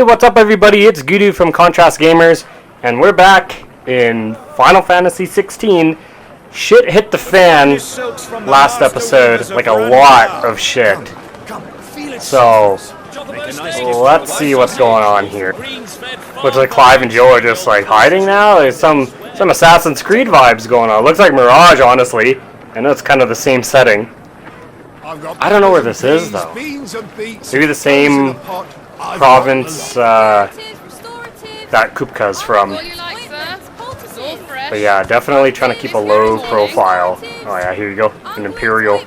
Hey, what's up everybody? It's Gudu from Contrast Gamers, and we're back in Final Fantasy XVI. Shit hit the fan last episode, like a lot of shit. So, let's see what's going on here. Looks like Clive and Joe are just like hiding now. There's some Assassin's Creed vibes going on. Looks like Mirage, honestly. I know it's kind of the same setting. I don't know where this is though. Maybe the same province that Kupka's from. But yeah, definitely trying to keep a low profile. Oh yeah, here you go. An Imperial.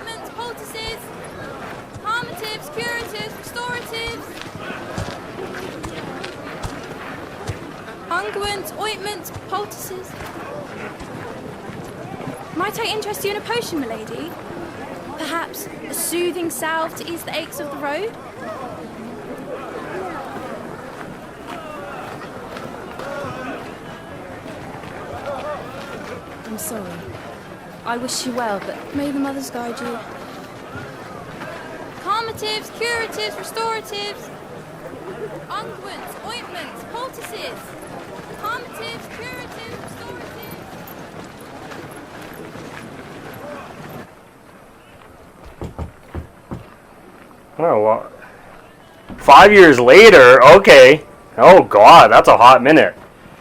Unguents, ointments, poultices. Might I interest you in a potion, milady? Perhaps a soothing salve to ease the aches of the road? I'm sorry. I wish you well, but may the mothers guide you. Calmatives, curatives, restoratives. Unguents, ointments, poultices. Calmatives, curatives, restoratives. Oh, well. 5 years later? Okay. Oh god, that's a hot minute.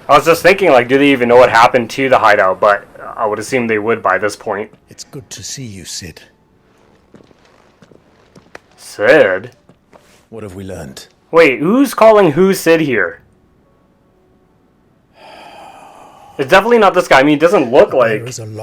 I was just thinking, like, do they even know what happened to the hideout? But I would assume they would by this point. It's good to see you, Sid. Sid? What have we learned? Wait, who's calling who Sid here? It's definitely not this guy. I mean, it doesn't look like... doesn't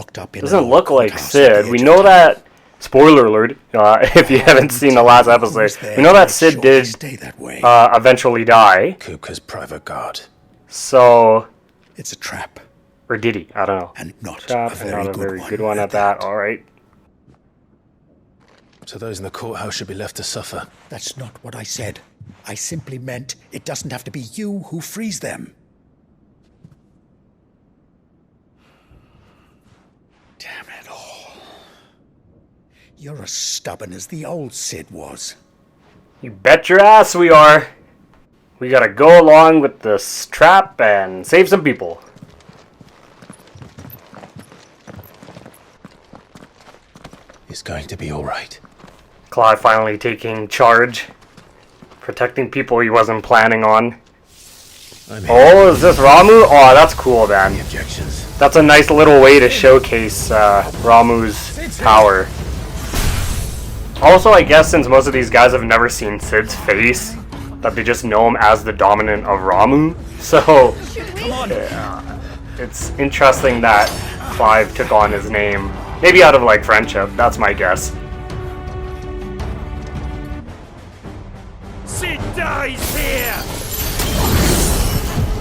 look like Sid. We know that... Spoiler alert, if you haven't seen the last episode. We know that Sid did eventually die. Kupka's private guard. So... It's a trap. Or did he? I don't know. And not trap, a very, good one at that. Alright. So those in the courthouse should be left to suffer. That's not what I said. I simply meant it doesn't have to be you who frees them. Damn it all. You're as stubborn as the old Sid was. You bet your ass we are. We gotta go along with this trap and save some people. It's going to be alright. Clive finally taking charge. Protecting people he wasn't planning on. Oh, is this Ramuh? Oh, that's cool, man. That's a nice little way to showcase Ramuh's power. Also, I guess since most of these guys have never seen Sid's face, that they just know him as the dominant of Ramuh. So, it's interesting that Clive took on his name. Maybe out of, like, friendship. That's my guess. Sid dies here!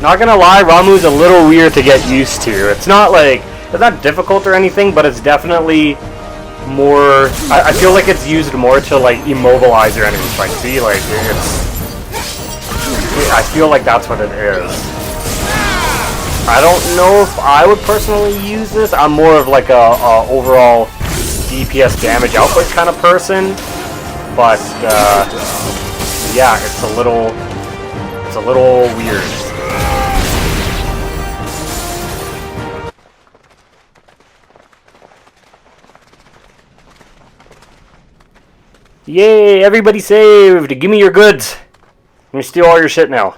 Not gonna lie, Ramuh's a little weird to get used to. It's not, like... It's not difficult or anything, but it's definitely... more... I feel like it's used more to, like, immobilize your enemies. Like, see, like, it's... I feel like that's what it is. I don't know if I would personally use this. I'm more of, like, a overall DPS damage output kind of person. But, yeah, it's a little weird. Yay, everybody saved! Give me your goods! Let me steal all your shit now.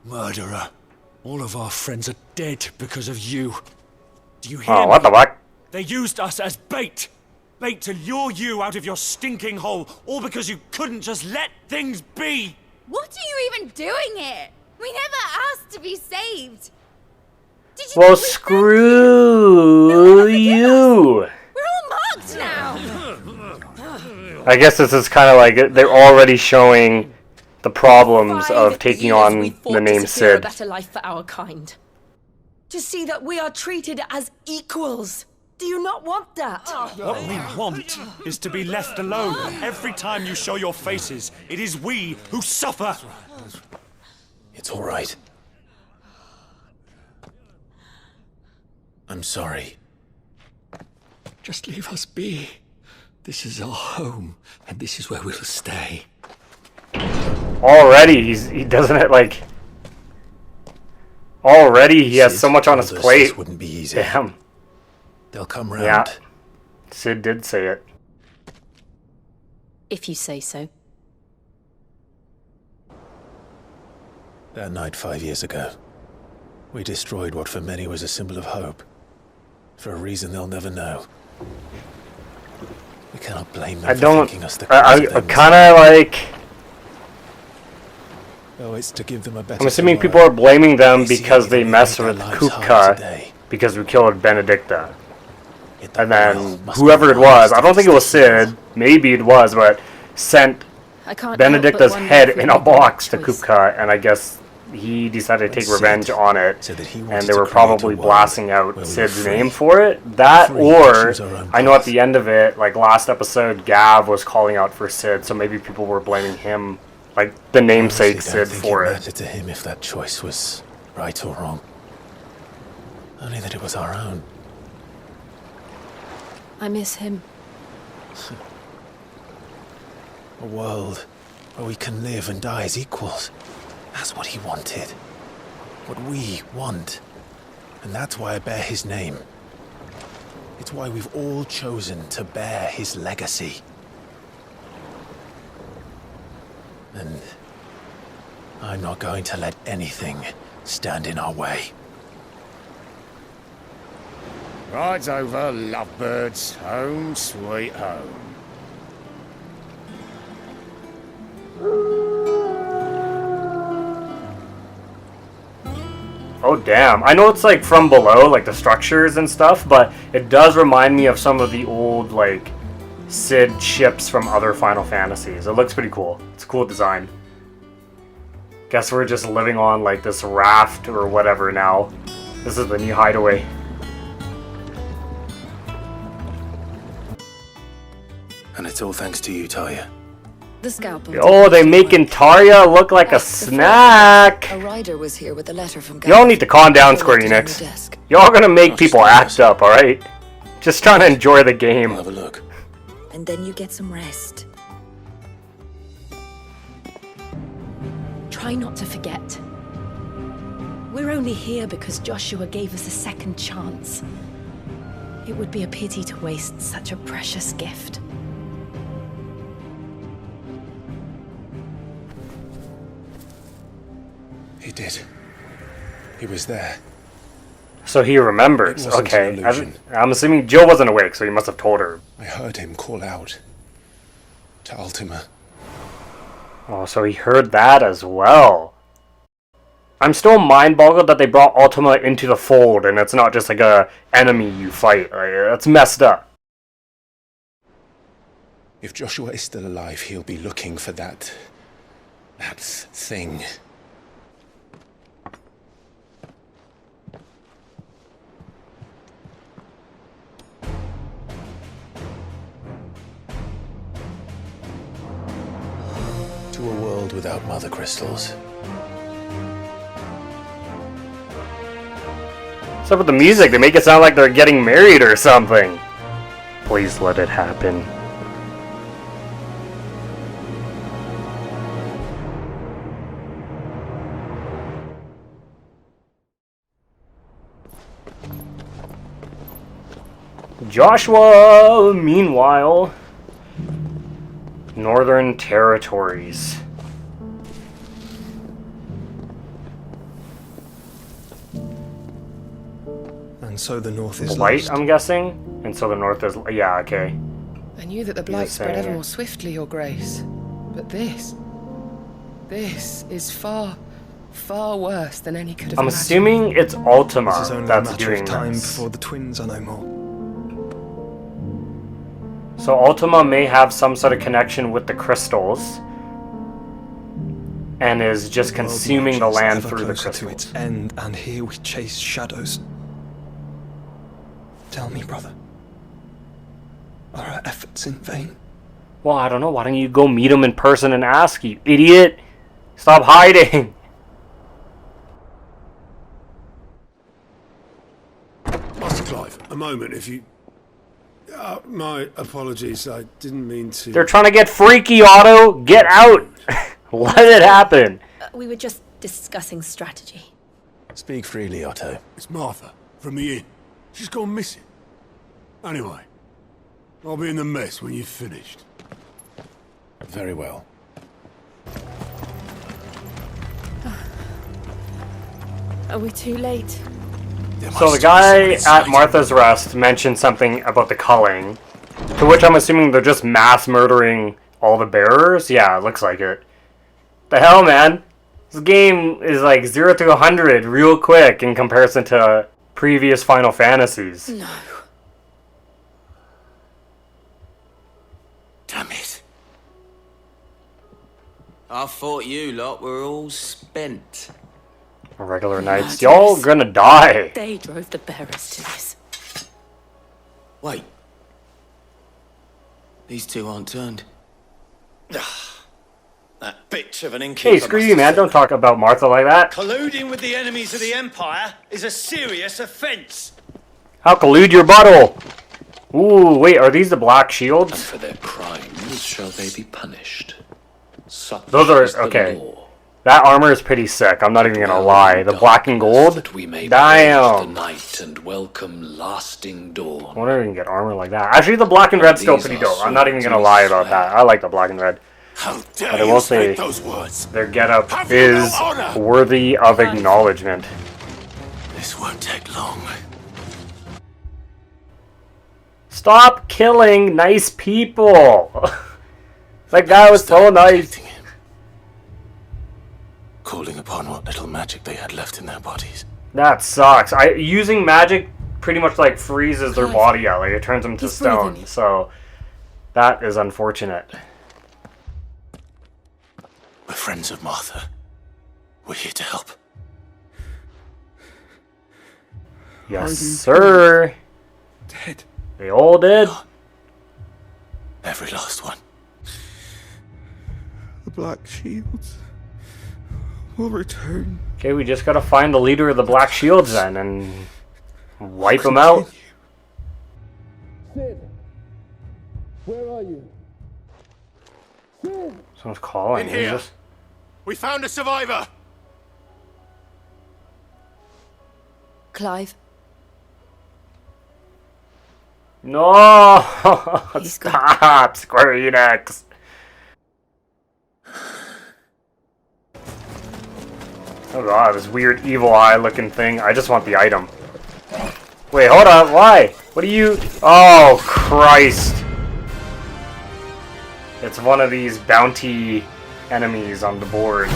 Murderer. All of our friends are dead because of you. Do you hear Oh, me? what the fuck? They used us as bait. Bait to lure you out of your stinking hole, all because you couldn't just let things be. What are you even doing here? We never asked to be saved. Did you Well, think we screw you! We're all marked now. I guess this is kind of like they're already showing the problems of taking on the name Sid. A better life for our kind. To see that we are treated as equals. Do you not want that? What we want is to be left alone. Every time you show your faces, it is we who suffer. It's alright. I'm sorry. Just leave us be. This is our home, and this is where we'll stay. Already, he doesn't have, like... Already, he has so much on his plate. This wouldn't be easy. Damn. They'll come round. Yeah. Sid did say it. If you say so. That night 5 years ago, we destroyed what for many was a symbol of hope. For a reason they'll never know. We cannot blame them for thinking us the I kind of like... Oh, it's to give them a better I'm assuming tomorrow. people are blaming them because they messed their with lives Kupka hard today. because we killed Benedicta. Yet the And then world must whoever it be was, honest I don't think it was against Sid, maybe it was, but sent I can't Benedicta's help but head wonder if in we a made the right box to choice. Kupka, and I guess he decided to take Sid revenge on it, said that he and wanted they to were create probably a world blasting out where we were Sid's free. name for it. That, Free to or choose our own I know at path. the end of it, like last episode, Gav was calling out for Sid, so maybe people were blaming him, like the namesake Honestly, don't Sid think for it it. mattered to him if that choice was right or wrong. Only that it was our own. I miss him. A world where we can live and die as equals. That's what he wanted. What we want. And that's why I bear his name. It's why we've all chosen to bear his legacy. And I'm not going to let anything stand in our way. Rides over, lovebirds, home sweet home. Oh damn, I know it's like from below, like the structures and stuff, but it does remind me of some of the old like Sid ships from other Final Fantasies. It looks pretty cool. It's a cool design. Guess we're just living on like this raft or whatever now. This is the new hideaway. And it's all thanks to you, Talia. The scalpel. Oh, they making Tarya look like a snack. A rider was here with a letter from Y'all need to calm down, Square Left it on the Enix. desk. Y'all gonna make people Upstairs. act up, alright? Just trying to enjoy the I'll game. have a look. And then you get some rest. Try not to forget. We're only here because Joshua gave us a second chance. It would be a pity to waste such a precious gift. He did. He was there. So he remembers. It wasn't Okay. an illusion. I'm assuming Jill wasn't awake, so he must have told her. I heard him call out to Ultima. Oh, so he heard that as well. I'm still mind-boggled that they brought Ultima into the fold, and it's not just like a enemy you fight. Like, that's messed up. If Joshua is still alive, he'll be looking for that thing. To a world without mother crystals. What's up with the music? They make it sound like they're getting married or something. Please let it happen. Joshua, meanwhile, Northern Territories. And so the north is Blight, lost. I'm guessing? And so the north is... Yeah, okay. I knew that the blight spread saying ever it. more swiftly, Your Grace. But this is far, far worse than any could have I'm imagined. assuming it's Ultima This is only a that's matter doing of time this. before the twins are no more. So Ultima may have some sort of connection with the crystals and is just The world consuming the marches land ever through the closer to crystals. its end, and here we chase shadows. Tell me, brother, are our efforts in vain? Well, I don't know. Why don't you go meet him in person and ask, you idiot? Stop hiding. Master Clive, a moment, if you... My apologies. I didn't mean to... They're trying to get freaky, Otto! Get out! Let it happen! We were just discussing strategy. Speak freely, Otto. It's Martha, from the inn. She's gone missing. Anyway, I'll be in the mess when you've finished. Very well. Are we too late? So the guy at Martha's Rest mentioned something about the culling, to which I'm assuming they're just mass murdering all the bearers? Yeah, it looks like it. The hell, man? This game is like 0 to 100 real quick in comparison to previous Final Fantasies. No. Damn it. I thought you lot were all spent. Regular knights. Y'all gonna die. They drove the bearers to this. Wait. These two aren't turned. That bitch of an innkeeper. Hey, screw you, man. Don't talk about Martha like that. Colluding with the enemies of the Empire is a serious offence. I'll collude your bottle. Ooh, wait, are these the black shields? And for their crimes shall they be punished. Such Those are, is the okay. law. That armor is pretty sick, I'm not even gonna lie. The black and gold? That we may Damn! the night and welcome lasting dawn. I wonder if we can get armor like that. Actually, the black and red's still pretty dope. I'm not even gonna lie about that. I like the black and red. How dare But I will say, those words? their getup is worthy of acknowledgement. This won't take long. Stop killing nice people! That guy was so nice. Calling upon what little magic they had left in their bodies. That sucks. Using magic pretty much like freezes their body out, like it turns them to stone. So that is unfortunate. We're friends of Martha. We're here to help. Yes, sir. Dead. They all did. Every last one. The Black Shields will return. Okay, we just gotta find the leader of the Black Shields then and wipe him out. Sid, where are you? Sid. Someone's calling. In here. Jesus. We found a survivor. Clive. No! Stop, Square Enix. Oh god, this weird evil eye looking thing. I just want the item. Wait, hold on, why? What are you... Oh, Christ. It's one of these bounty enemies on the board.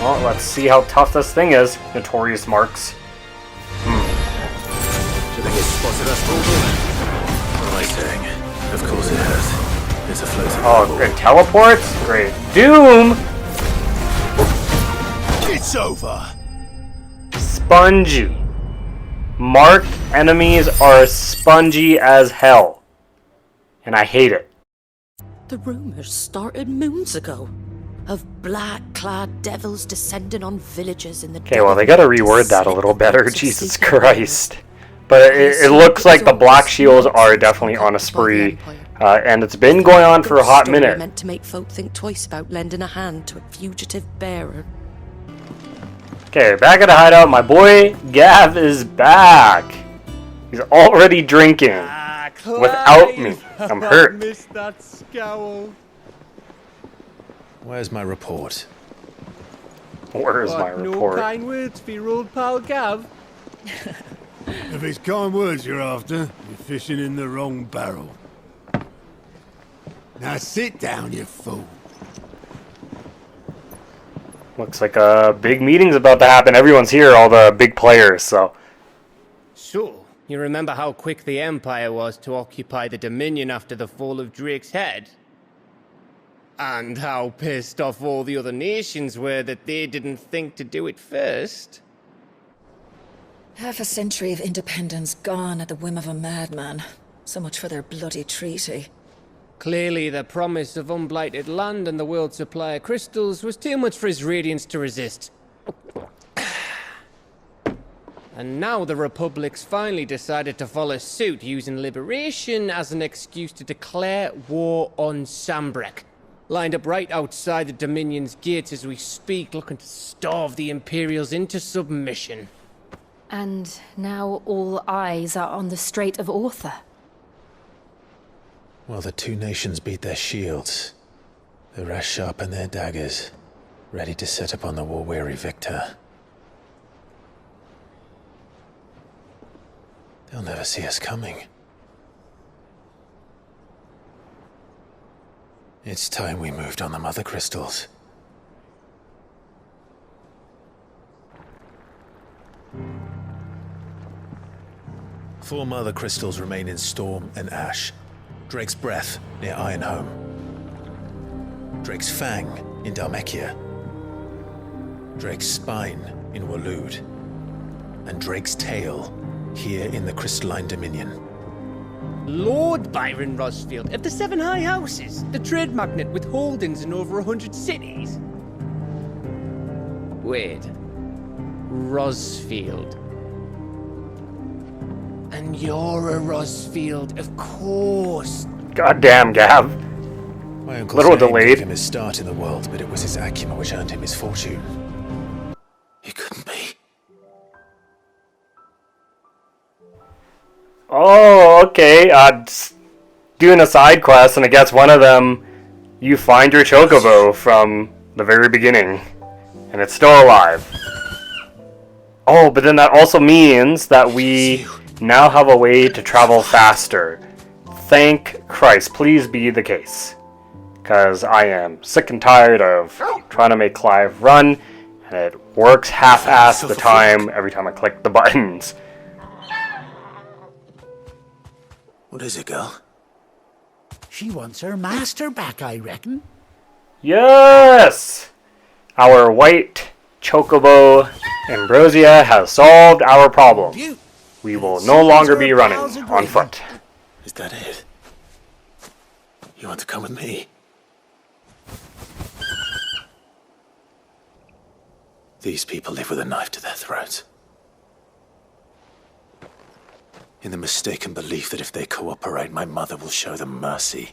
Well, let's see how tough this thing is. Notorious Marks. Do you think it spotted us, What am I saying? Of course it has. It's a floating Oh, it teleports? Great. Doom! It's over. Spongy. Marked enemies are spongy as hell. And I hate it. The rumors started moons ago of black-clad devils descending on villages in the... Okay, well, they gotta reword that a little better. Jesus Christ. But it looks like the Black Shields are definitely on a spree. And it's been going on for a hot minute. Meant to make folk think twice about lending a hand to a fugitive bearer. Okay, back at the hideout. My boy Gav is back. He's already drinking without me. I'm hurt. Missed that scowl. Where's my report? Where's my report? No kind words for your old pal Gav. If it's kind words you're after, you're fishing in the wrong barrel. Now sit down, you fool. Looks like a big meeting's about to happen. Everyone's here, all the big players, so... So, you remember how quick the Empire was to occupy the Dominion after the fall of Drake's head? And how pissed off all the other nations were that they didn't think to do it first? Half a century of independence gone at the whim of a madman. So much for their bloody treaty. Clearly, the promise of unblighted land and the world's supply of crystals was too much for his radiance to resist. And now the Republic's finally decided to follow suit, using liberation as an excuse to declare war on Sambrek. Lined up right outside the Dominion's gates as we speak, looking to starve the Imperials into submission. And now all eyes are on the Strait of Author. Well, the two nations beat their shields. The rest sharpen their daggers, ready to set upon the war-weary victor. They'll never see us coming. It's time we moved on the Mother Crystals. Four Mother Crystals remain in Storm and Ash. Drake's Breath near Ironhome. Drake's Fang in Dhalmekia. Drake's Spine in Waloed. And Drake's Tail here in the Crystalline Dominion. Lord Byron Rosfield of the Seven High Houses, the trade magnate with holdings in over 100 cities. Wait. Rosfield. And you're a Rosfield, of course. Goddamn, Gav. My uncle's Little name delayed. gave him his start in the world, but it was his acumen which earned him his fortune. He couldn't be. Oh, okay. Just doing a side quest, and I guess one of them, you find your chocobo from the very beginning, and it's still alive. Oh, but then that also means that we now have a way to travel faster. Thank Christ, please be the case. Because I am sick and tired of trying to make Clive run, and it works half-assed the time every time I click the buttons. What is it, girl? She wants her master back, I reckon. Yes! Our white chocobo Ambrosia has solved our problem. We will no longer be running on foot. Is that it? You want to come with me? These people live with a knife to their throats. In the mistaken belief that if they cooperate, my mother will show them mercy.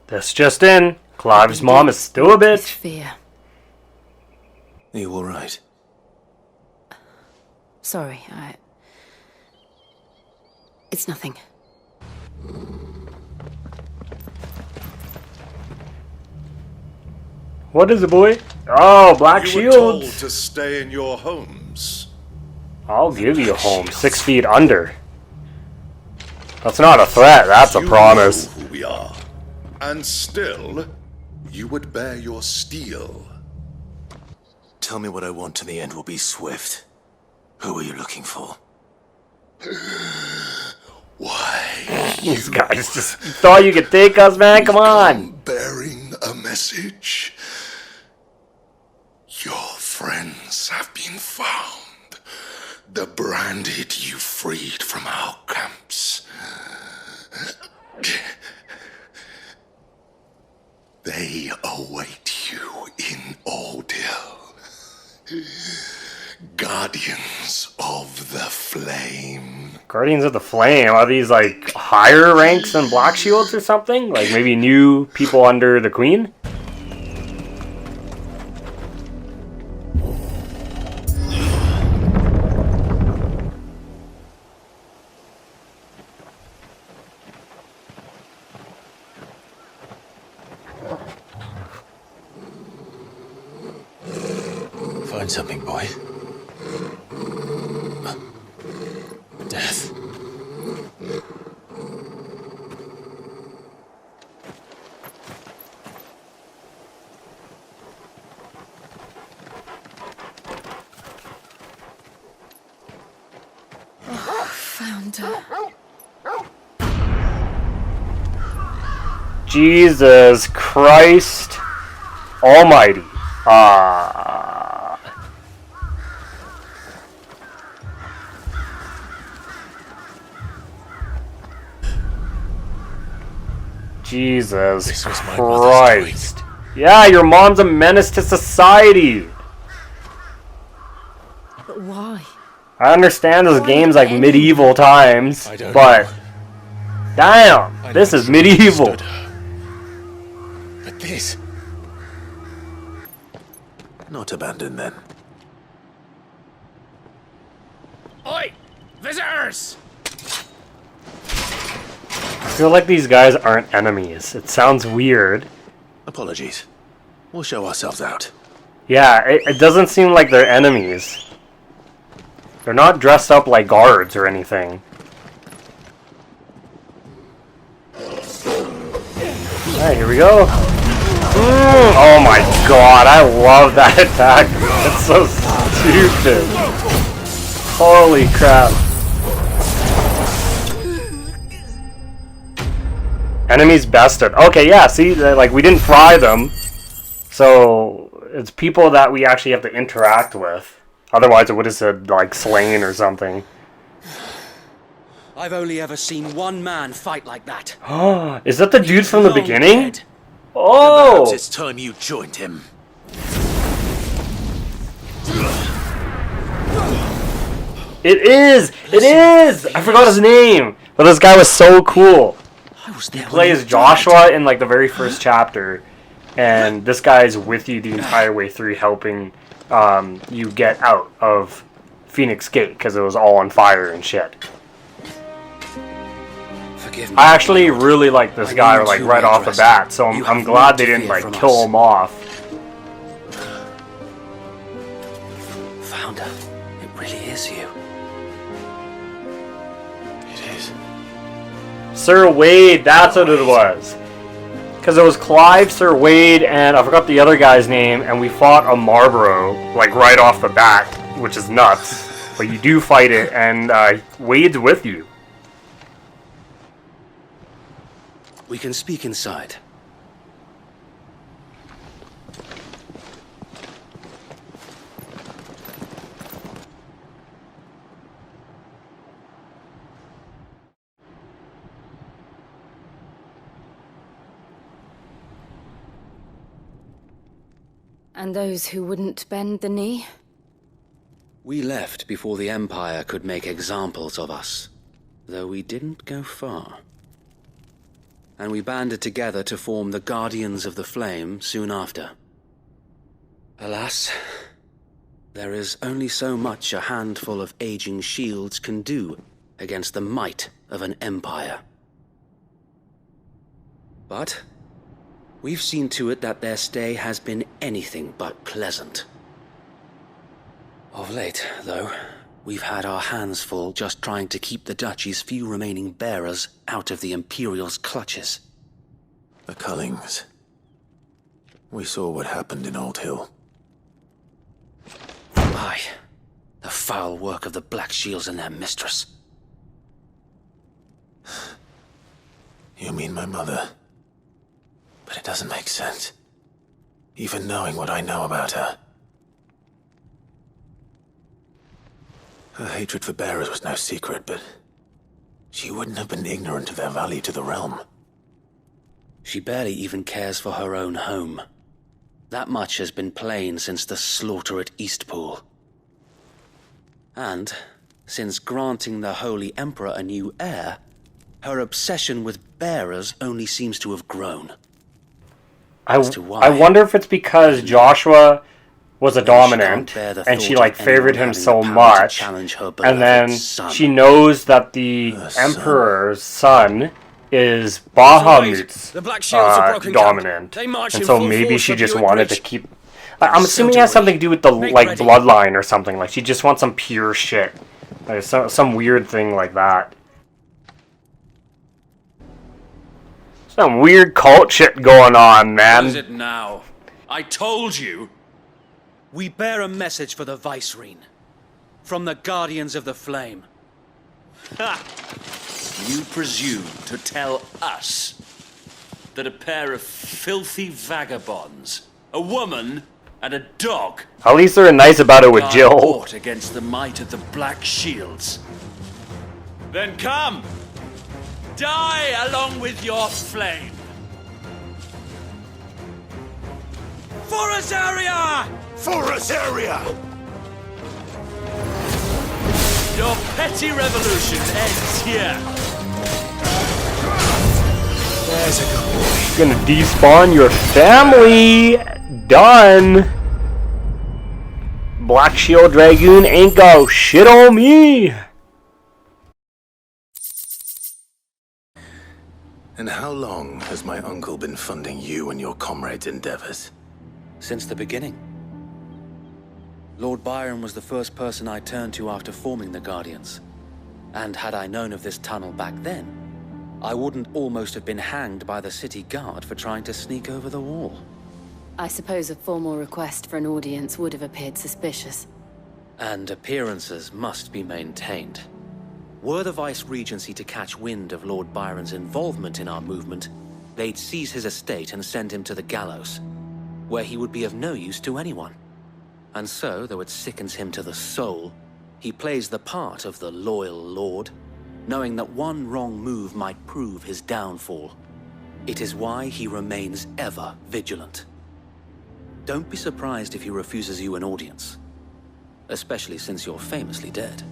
This just in. Clive's mom is still a bitch. Fear. Are you alright? Sorry, It's nothing. What is it, boy? Oh, Black You were told Shields. to stay in your homes. I'll give you a home 6 feet under. That's not a threat, that's a promise. You know who we are. And still, you would bear your steel. Tell me what I want and the end will be swift. Who are you looking for? Why? These guys just thought you could take us, man? Come on. Bearing a message. Your friends have been found. The branded you freed from our camps. They await you in Ordil. Guardians of the Flame. Guardians of the Flame. Are these like higher ranks than Black Shields or something? Like maybe new people under the Queen? Find something, boy. Death. Found her. Jesus Christ Almighty. Jesus Christ. Yeah, your mom's a menace to society. But why? I understand this game's like medieval times, but damn, this is medieval. But this... Not abandoned then. Oi! Visitors! I feel like these guys aren't enemies. It sounds weird. Apologies. We'll show ourselves out. Yeah, it doesn't seem like they're enemies. They're not dressed up like guards or anything. Alright, here we go. Oh my god, I love that attack. It's so stupid. Holy crap. Enemies bested. Okay, yeah, see, like, we didn't fry them. So, it's people that we actually have to interact with. Otherwise, it would have said, like, slain or something. I've only ever seen one man fight like that. Is that the dude from the beginning? Dead. Oh! Perhaps it's time you joined him. It is! It is! I forgot his name! But this guy was so cool. He plays Joshua in, like, the very first chapter. And this guy's with you the entire way through, helping you get out of Phoenix Gate, because it was all on fire and shit. I actually really like this guy, like, right off the bat, so I'm glad they didn't, like, kill him off. Founder, it really is you. It is. Sir Wade, that's what it was. Because it was Clive, Sir Wade, and I forgot the other guy's name, and we fought a Marlborough, like, right off the bat, which is nuts. But you do fight it, and Wade's with you. We can speak inside. And those who wouldn't bend the knee? We left before the Empire could make examples of us, though we didn't go far. And we banded together to form the Guardians of the Flame soon after. Alas, there is only so much a handful of aging shields can do against the might of an empire. But we've seen to it that their stay has been anything but pleasant. Of late, though, we've had our hands full just trying to keep the Duchy's few remaining bearers out of the Imperial's clutches. The Cullings. We saw what happened in Old Hill. Aye, the foul work of the Black Shields and their mistress. You mean my mother? But it doesn't make sense. Even knowing what I know about her. Her hatred for bearers was no secret, but she wouldn't have been ignorant of their value to the realm. She barely even cares for her own home. That much has been plain since the slaughter at Eastpool. And, since granting the Holy Emperor a new heir, her obsession with bearers only seems to have grown. I wonder if it's because Joshua was a dominant, and she, like, favored him so much, and then she knows that the Emperor's son is Bahamut's dominant, and so maybe she just wanted to keep... I'm assuming it has something to do with the, like, bloodline or something, like, she just wants some pure shit. Like, some weird thing like that. Some weird cult shit going on, man. What is it now? I told you! We bear a message for the Vicereine. From the Guardians of the Flame. Ha! You presume to tell us that a pair of filthy vagabonds, a woman and a dog... At least they're nice about it with Jill. ...fought against the might of the Black Shields. Then come! Die along with your flame! For Azaria! For Azaria! Your petty revolution ends here. There's a good boy. Gonna despawn your family. Done. Black Shield Dragoon ain't got shit on me. And how long has my uncle been funding you and your comrades' endeavors? Since the beginning. Lord Byron was the first person I turned to after forming the Guardians. And had I known of this tunnel back then, I wouldn't almost have been hanged by the city guard for trying to sneak over the wall. I suppose a formal request for an audience would have appeared suspicious. And appearances must be maintained. Were the Vice-Regency to catch wind of Lord Byron's involvement in our movement, they'd seize his estate and send him to the gallows, where he would be of no use to anyone. And so, though it sickens him to the soul, he plays the part of the loyal lord, knowing that one wrong move might prove his downfall. It is why he remains ever vigilant. Don't be surprised if he refuses you an audience, especially since you're famously dead.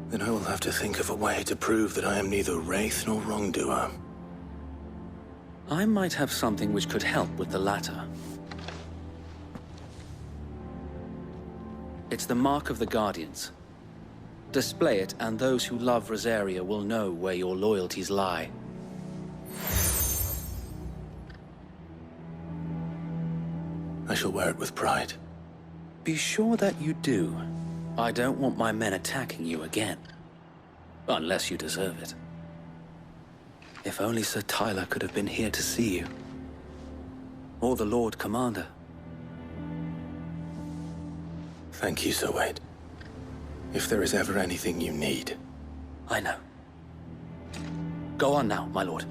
Then I will have to think of a way to prove that I am neither wraith nor wrongdoer. I might have something which could help with the latter. It's the mark of the Guardians. Display it, and those who love Rosaria will know where your loyalties lie. I shall wear it with pride. Be sure that you do. I don't want my men attacking you again. Unless you deserve it. If only Sir Tyler could have been here to see you. Or the Lord Commander. Thank you, Sir Wade. If there is ever anything you need. I know. Go on now, my lord.